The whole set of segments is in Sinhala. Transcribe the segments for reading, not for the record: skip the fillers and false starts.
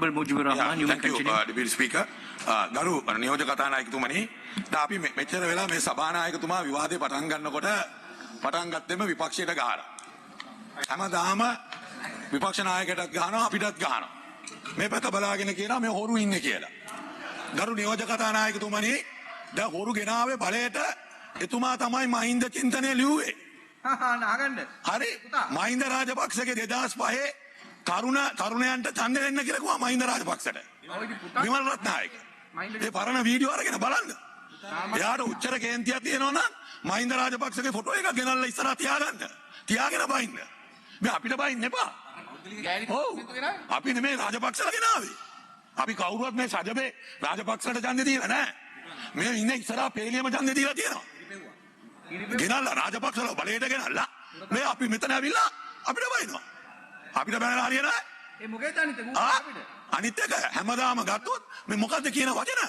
Mujibur Rahman, you may continue. Deputy Speaker, ගරු නියෝජක කතානායකතුමනි, දැන් අපි මෙච්චර වෙලා මේ සභානායකතුමා විවාදේ පටන් ගන්නකොට පටන් ගත්තෙම විපක්ෂයට ගහලා. හැමදාම විපක්ෂ නායකයටත් ගහනවා අපිටත් ගහනවා. මේ පැත්ත බලාගෙන කියනවා මේ හොරු ඉන්නේ කියලා. ගරු නියෝජක කතානායකතුමනි, දැන් හොරු ගෙනාවේ බලයට එතුමා තමයි මහින්ද චින්තනය ලියුවේ. නාගන්න. හරි. මහින්ද රාජපක්ෂගේ 2005 තරුණයන්ට ඡන්දෙ දෙන්න කියලා කිව්වා මහින්ද රාජපක්ෂට. විමල් රත්නායක. ඒ පරණ වීඩියෝ අරගෙන බලන්න. එයාට උච්චර කේන්තියක් තියෙනවා නම් මහින්ද රාජපක්ෂගේ ෆොටෝ එකක් ගෙනල්ලා ඉස්සරහ තියාගන්න. තියාගෙන බයින්න. මේ අපිට බයින්න එපා. ඔව්. අපි නෙමෙයි රාජපක්ෂලා ගෙනාවේ. අපි කවුරුවත් මේ සජබේ රාජපක්ෂලට ඡන්දෙ දීලා නැහැ. මේ ඉන්නේ ඉස්සරහ පේලියම ඡන්දෙ දීලා තියෙනවා. ගෙනල්ලා රාජපක්ෂලා බලයට ගෙනල්ලා මේ අපි මෙතන ඇවිල්ලා අපිට බයිනවා. අපිට බැනලා හරියන්නේ නැහැ. ඒ මොකේද අනිත් අපිට? අනිත් එක හැමදාම ගත්තොත් මේ මොකද්ද කියන වචන?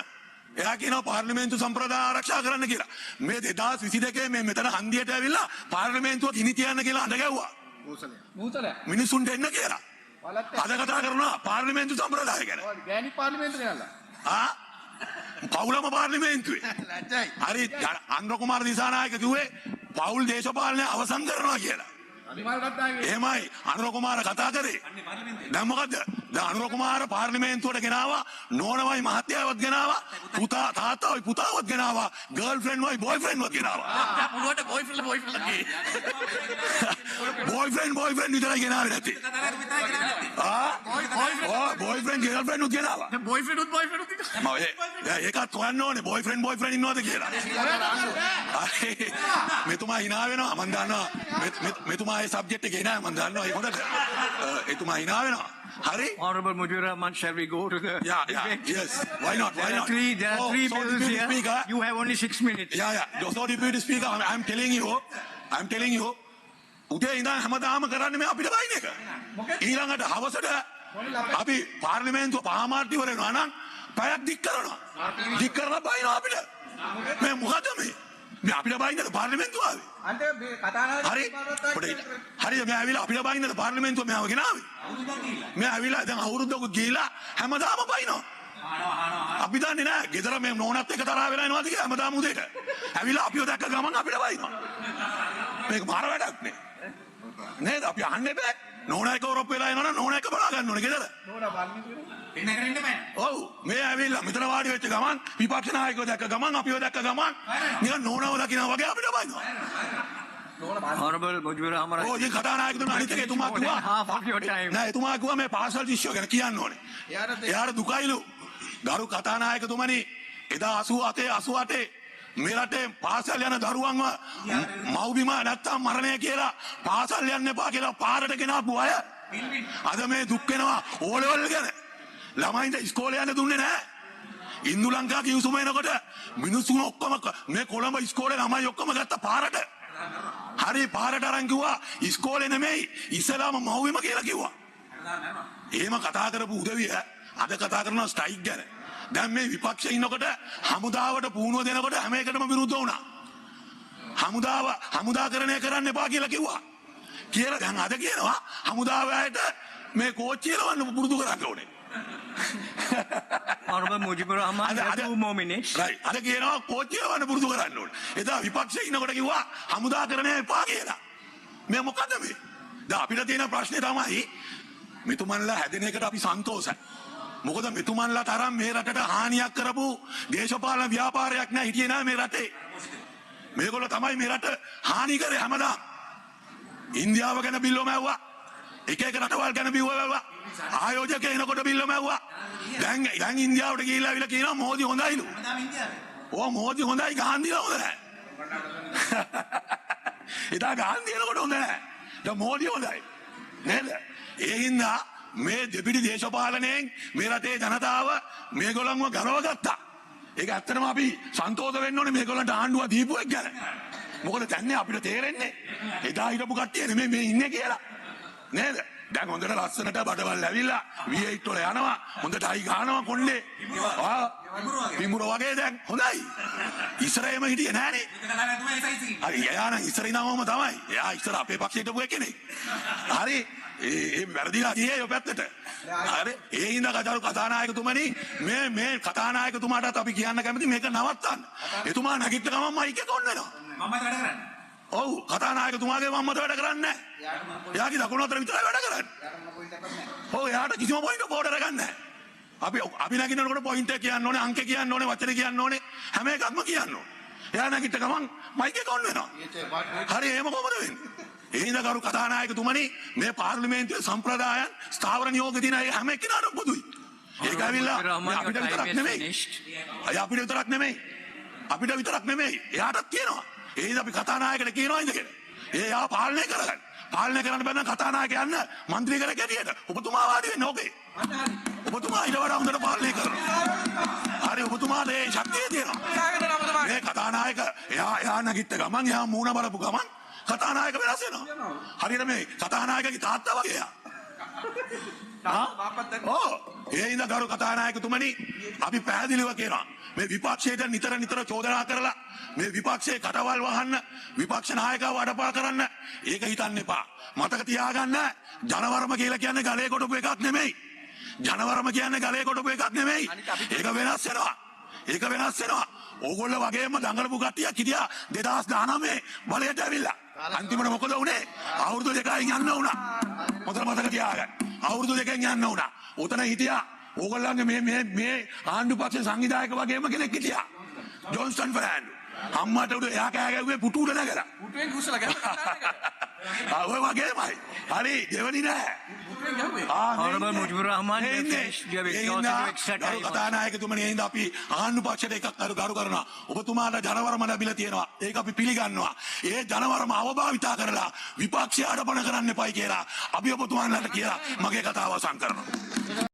එයා කියනවා පාර්ලිමේන්තු සම්ප්‍රදාය ආරක්ෂා කරන්න කියලා. මේ 2022 මේ මෙතන හන්දියට ඇවිල්ලා පාර්ලිමේන්තුව ගිනි තියන්න කියලා අඬ ගැව්වා. මූසලය. මිනිසුන්ට එන්න කියලා. අද කතා කරනවා පාර්ලිමේන්තු සම්ප්‍රදාය ගැන. ගෑණි පාර්ලිමේන්තු ගෙනල්ලා. පවුලම පාර්ලිමේන්තුවේ. ලැජ්ජයි. හරි අනුර කුමාර දිසානායක කිව්වේ පවුල් දේශපාලනය අවසන් කරනවා කියලා. එහෙමයි අනුර කුමාර කතා කරේ. දැන් මොකද්ද? දැන් අනුර කුමාර පාර්ලිමේන්තුවට ගෙනාවා, නෝනවයි මහත්තයාවත් ගෙනාවා, පුතා තාත්තවයි පුතාවත් ගෙනාවා, ගර්ල්ෆ්‍රෙන්ඩ් වයි බොයිෆ්‍රෙන්ඩ්වත් ගෙනාවා. පුළුවට බොයිෆ්‍රෙන්ඩ් බොයිෆ්‍රෙන්ඩ් විතරයි ගෙනාවේ නැත්තේ. බොයිෆ්‍රෙන්ඩ් ගර්ල්ෆ්‍රෙන්ඩ් උත් ගෙනාවා. ඒකත් හොයන්න ඕනේ බොයිෆ්‍රෙන්ඩ් ඉන්නවද කියලා. මෙතුමා hina වෙනවා මම දන්නවා. මෙතුමා ඒ සබ්ජෙක්ට් එකේ නෑ මම දන්නවා ඒක හොඳට. එතුමා hina වෙනවා. Hari? Honorable Mujibur Rahman, shall we go to the debate? Yes. Why not? There are three bills here. Speaker, you have only 6 minutes. So Deputy Speaker, I'm telling you, උදේ ඉඳන් හැමදාම කරන්නේ මේ අපිට බයින් එක. ඊළඟට හවසට අපි පාර්ලිමේන්තුව පහමාර්ටි වල යනවා නම් පැයක් දික් කරනවා. දික් කරලා බයිනවා අපිට. මේ මොකද මේ? මේ අපිට බයින්නද පාර්ලිමේන්තුව ආවේ? අන්තිම මේ කතානායක හරි මේ ඇවිල්ලා අපිට බයින්නද පාර්ලිමේන්තුව මෙයාව ගෙනාවේ? මේ ඇවිල්ලා දැන් අවුරුද්දක ගිහිලා හැමදාම බයිනවා. අපි දන්නේ නැහැ ගෙදර මේ නෝනත් එක තරහ වෙලා එනවාද කියලා හැමදාම උදේට. ඇවිල්ලා අපිව දැක්ක ගමන් අපිට බයිනවා. මේක මාර වැඩක් නේ. නේද? අපි අහන්නේ බෑ. නෝනා එක ඔරොප්පු වෙලා එනවනම් නෝනා එක බලා ගන්න ඕනේ ගෙදර. නෝනා බලන්නේ එන්න කරන්න බෑ. ඔව් මේ ඇවිල්ලා මෙතන වාඩි වෙච්ච ගමන් විපක්ෂ නායකයෝ දැක්ක ගමන් අපිව දැක්ක ගමන් නිකන් නෝනාව දකිනා වගේ අපිට බයිනවා. Honorable Mujibur Rahman. ඔය ඉතින් කතානායකතුමා අනිත් එක එතුමා කිව්වා half of your time. නෑ එතුමා කිව්වා මේ පාසල් ශිෂ්‍යයෝ ගැන කියන්න ඕනේ. එයාට දුකයිලු. ගරු කතානායකතුමනි එදා 88 මේ රටේ පාසල් යන දරුවන්ව මව්බිම නැත්තම් මරණය කියලා පාසල් යන්න එපා කියලා පාරට ගෙනාපු අය අද මේ දුක් වෙනවා ඕලෙවල් ගැන. ළමයින්ට ඉස්කෝලේ යන්න දුන්නේ නැහැ. ඉන්දු ලංකා කිව්සුම එනකොට මිනිස්සුන් ඔක්කොම මේ කොළඹ ඉස්කෝලේ ළමයි ඔක්කොම ගත්ත පාරට. හරි පාරට අරන් කිව්වා ඉස්කෝලේ නෙමෙයි ඉස්ලාම මව්බිම කියලා කිව්වා. එහෙම කතා කරපු උදවිය අද කතා කරනවා ස්ට්‍රයික් ගැන. දැන් මේ විපක්ෂයේ ඉන්නකොට හමුදාවට පුහුණුව දෙනකොට හැම එකටම විරුද්ධ වුණා. හමුදාකරණය කරන්න එපා කියලා කිව්වා. කියලා දැන් අද කියනවා හමුදාව ඇයට මේ කෝච්චිය ලවන්න පුරුදු කරන්න ඕනේ. Honorable Mujibur Rahman, 2 more minutes. Right. අද කියනවා කෝච්චිය ලවන්න පුරුදු කරන්න ඕනේ. එදා විපක්ෂයේ ඉන්නකොට කිව්වා හමුදාකරණය එපා කියලා. මේ මොකද මේ? දැන් අපිට තියෙන ප්‍රශ්නේ තමයි මෙතුමන්ලා හැදෙන එකට අපි සන්තෝෂයි. මොකද මෙතුමන්ලා තරම් මේ රටට හානියක් කරපු දේශපාලන ව්‍යාපාරයක් නෑ හිටියේ නෑ මේ රටේ. මේගොල්ලෝ තමයි මේ රට හානි කරේ හැමදාම. ඉන්දියාව ගැන බිල්ලෝ මැව්වා. එක රටවල් ගැන බිව්වා. ආයෝජක එනකොට බිල්ලෝ මැව්වා. දැන් ඉන්දියාවට ගිහිල්ලා ආවිලා කියනවා මෝදි හොඳයිලු. මෝදි හොඳයි ගාන්ධිලා හොඳ නෑ. එදා ගාන්ධි එනකොට හොඳ නෑ. දැන් මෝදි හොඳයි. නේද? ඒ හින්දා මේ දෙපිඩි දේශපාලනයෙන් මේ රටේ ජනතාව මේගොල්ලන්ව ගලවගත්තා. ඒක ඇත්තටම අපි සන්තෝෂ වෙන්න ඕනේ මේගොල්ලන්ට ආණ්ඩුව දීපු එක ගැන. මොකද දැන් අපිට තේරෙන්නේ එදා හිටපු කට්ටිය නෙමෙයි මේ ඉන්නේ කියලා. නේද? දැන් හොඳට ලස්සනට බඩවල් ඇවිල්ලා V8 වල යනවා. හොඳට අයි ගන්නවා කොණ්ඩේ. පිඹුර වගේ දැන් හොඳයි. ඉස්සරහෙම හිටියේ නෑනේ. හරි එයා නම් ඉස්සර ඉඳන්ම තමයි. එයා ඉස්සර අපේ පක්ෂයට පුව කෙනෙක්. හරි ඒ වැරදිලා ගියේ ඔය පැත්තට. හරි ඒ හින්දා ගජරු කතානායකතුමනි මේ කතානායකතුමාටත් අපි කියන්න කැමති මේක නවත්තන්න. එතුමා නැගිට ගමන් මයික් එක ඔන් වෙනවා. මම වැඩ කරන්නේ. ඔව් කතානායකතුමාගේ මම්මත වැඩ කරන්නේ නැහැ. එයාගේ දකුණු අතර විතරයි වැඩ කරන්නේ. ඔව් එයාට කිසිම පොයින්ට් බෝඩ් එකක් නැහැ. අපි නැගිටිනකොට පොයින්ට් එක කියන්න ඕනේ, අංක කියන්න ඕනේ, වචන කියන්න ඕනේ, හැම එකක්ම කියන්න ඕනේ. එයා නැගිට ගමන් මයික් එක ඔන් වෙනවා. හරි එහෙම කොහොමද වෙන්නේ? ඒ හින්දා කරු කතානායකතුමනි මේ පාර්ලිමේන්තුවේ සම්ප්‍රදායන් ස්ථාවර නියෝග දින හැම එක්කෙනාටම පොදුයි. ඒක ඇවිල්ලා අපිට විතරක් නෙමෙයි. අපිට විතරක් නෙමෙයි. එයාටත් කියනවා. ඒ හින්දා අපි කතානායකට කියනවා ඉඳගෙන. එයා පාලනය කරගන්න. පාලනය කරන්න බැන්න කතානායක යන්න മന്ത്രി කෙනෙක් ඇටියට. ඔබතුමා වාඩි වෙන්න ඕකේ. ඔබතුමා ඊට වඩා හොඳට පාලනය කරනවා. හරි ඔබතුමාට ඒ ශක්තිය තියෙනවා. මේ කතානායක එයා නැගිට ගමන් එයා මූණ බලපු ගමන් කතානායක වෙනස් වෙනවා. හරියට මේ කතානායකගේ තාත්තා වගේ එයා. ඒ හින්දා ගරු කතානායකතුමනි අපි පැහැදිලිව කියනවා මේ විපක්ෂයට නිතර චෝදනා කරලා මේ විපක්ෂයේ කටවල් වහන්න විපක්ෂ නායකව වඩපා කරන්න ඒක හිතන්න එපා. මතක තියාගන්න ජනවරම කියලා කියන්නේ ගලේ කොටපු එකක් නෙමෙයි. ජනවරම කියන්නේ ගලේ කොටපු එකක් නෙමෙයි. ඒක වෙනස් වෙනවා. ඕගොල්ලෝ වගේම දඟලපු කට්ටියක් හිටියා 2019 බලයට ඇවිල්ලා. අන්තිමට මොකද වුනේ? අවුරුදු 2කින් යන්න වුණා. මොකද මතක තියාගන්න. අවුරුදු 2කින් යන්න වුණා. උතන හිටියා ඕගොල්ලන්ගේ මේ ආණ්ඩු පක්ෂ සංවිධායක වගේම කෙනෙක් හිටියා. ජොන්ස්ටන් ෆර්නෑන්ඩෝ. අම්මට උඩ එයා කෑ ගැව්වේ පුටු උඩ නැගලා. පුටුවෙන් කුස්සලා ගැහුවා. ඔය වගේමයි. හරි දෙවනි නෑ. Honorable Mujibur Rahman, you have finished. You have exhausted your extra time. කතානායකතුමනි එහෙනම් අපි ආණ්ඩු පක්ෂයට එකක් ගරු කරනවා. ඔබතුමාට ජනවරම ලැබිලා තියෙනවා. ඒක අපි පිළිගන්නවා. ඒ ජනවරම අවභාවිතා කරලා විපක්ෂය අඩපණ කරන්න එපයි කියලා අපි ඔබතුමාලට කියලා මගේ කතාව අවසන් කරනවා.